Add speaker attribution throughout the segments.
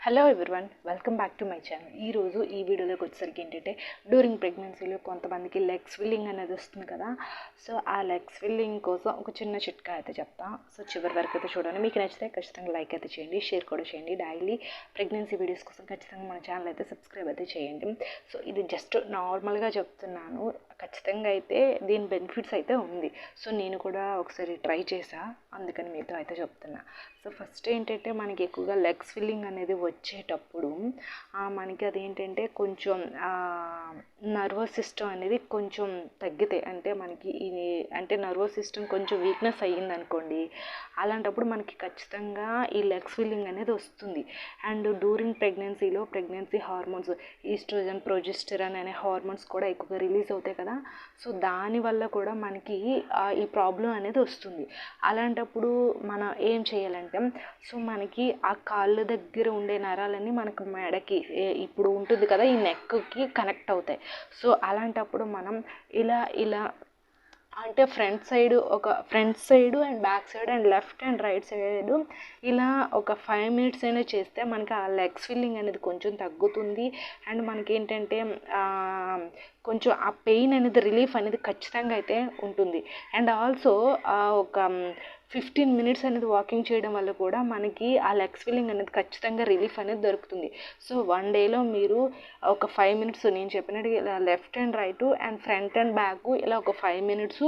Speaker 1: Hello everyone, welcome back to my channel. ఈరోజు ఈ వీడియోలోకి వచ్చేసరికి ఏంటంటే డ్యూరింగ్ ప్రెగ్నెన్సీలో కొంతమందికి లెగ్ స్విల్లింగ్ అనేది వస్తుంది కదా. సో ఆ లెగ్ స్విల్లింగ్ కోసం ఒక చిన్న చిట్కా అయితే చెప్తా. సో చివరి వరకు అయితే చూడండి. మీకు నచ్చితే ఖచ్చితంగా లైక్ అయితే చేయండి, షేర్ కూడా చేయండి. డైలీ ప్రెగ్నెన్సీ వీడియోస్ కోసం ఖచ్చితంగా మన ఛానల్ అయితే సబ్స్క్రైబ్ అయితే చేయండి. సో ఇది జస్ట్ నార్మల్గా చెప్తున్నాను, ఖచ్చితంగా అయితే దీని బెనిఫిట్స్ అయితే ఉంది. సో నేను కూడా ఒకసారి ట్రై చేసా, అందుకని మీతో అయితే చెప్తున్నా. సో ఫస్ట్ ఏంటంటే మనకి ఎక్కువగా లెగ్ స్విల్లింగ్ అనేది వచ్చేటప్పుడు మనకి అదేంటంటే కొంచెం నర్వస్ సిస్టమ్ అనేది కొంచెం తగ్గితే, అంటే మనకి ఇది అంటే నర్వస్ సిస్టమ్ కొంచెం వీక్నెస్ అయ్యింది అనుకోండి, అలాంటప్పుడు మనకి ఖచ్చితంగా ఈ లెగ్ స్విల్లింగ్ అనేది వస్తుంది. అండ్ డ్యూరింగ్ ప్రెగ్నెన్సీలో ప్రెగ్నెన్సీ హార్మోన్స్ ఈస్ట్రోజన్, ప్రొజెస్టెరాన్ అనే హార్మోన్స్ కూడా ఎక్కువగా రిలీజ్ అవుతాయి కదా. సో దానివల్ల కూడా మనకి ఈ ప్రాబ్లం అనేది వస్తుంది. అలాంటప్పుడు మనం ఏం చేయాలంటే, సో మనకి ఆ కాళ్ళ దగ్గర ఉండే నరాలన్నీ మనకు మెడకి ఇప్పుడు ఉంటుంది కదా, ఈ నెక్కి కనెక్ట్ అవుతాయి. సో అలాంటప్పుడు మనం ఇలా అంటే front side and back side and left and right side ఇలా ఒక 5 minutes అయినా చేస్తే మనకి ఆ లెగ్ స్విల్లింగ్ అనేది కొంచెం తగ్గుతుంది. అండ్ మనకి ఏంటంటే కొంచెం ఆ పెయిన్ అనేది రిలీఫ్ అనేది ఖచ్చితంగా అయితే ఉంటుంది. అండ్ ఆల్సో ఒక 15 minutes అనేది వాకింగ్ చేయడం వల్ల కూడా మనకి ఆ లెగ్ స్విల్లింగ్ అనేది ఖచ్చితంగా రిలీఫ్ అనేది దొరుకుతుంది. సో 1 dayలో మీరు ఒక 5 minutes నేను చెప్పినట్టు ఇలా left and right and front and back ఇలా ఒక 5 minutes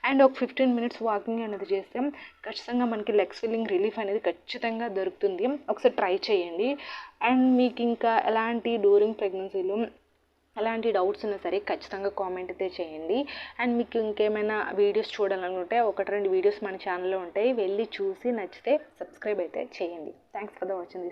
Speaker 1: అండ్ ఒక 15 minutes వాకింగ్ అనేది చేస్తే ఖచ్చితంగా మనకి లెగ్ స్విల్లింగ్ రిలీఫ్ అనేది ఖచ్చితంగా దొరుకుతుంది. ఒకసారి ట్రై చేయండి. అండ్ మీకు ఇంకా ఎలాంటి డ్యూరింగ్ ప్రెగ్నెన్సీలో ఎలాంటి డౌట్స్ ఉన్నా సరే ఖచ్చితంగా కామెంట్ అయితే చేయండి. అండ్ మీకు ఇంకేమైనా వీడియోస్ చూడాలనుకుంటే 1-2 వీడియోస్ మన ఛానల్లో ఉంటాయి, వెళ్ళి చూసి నచ్చితే సబ్స్క్రైబ్ అయితే చేయండి. Thanks for the watching this.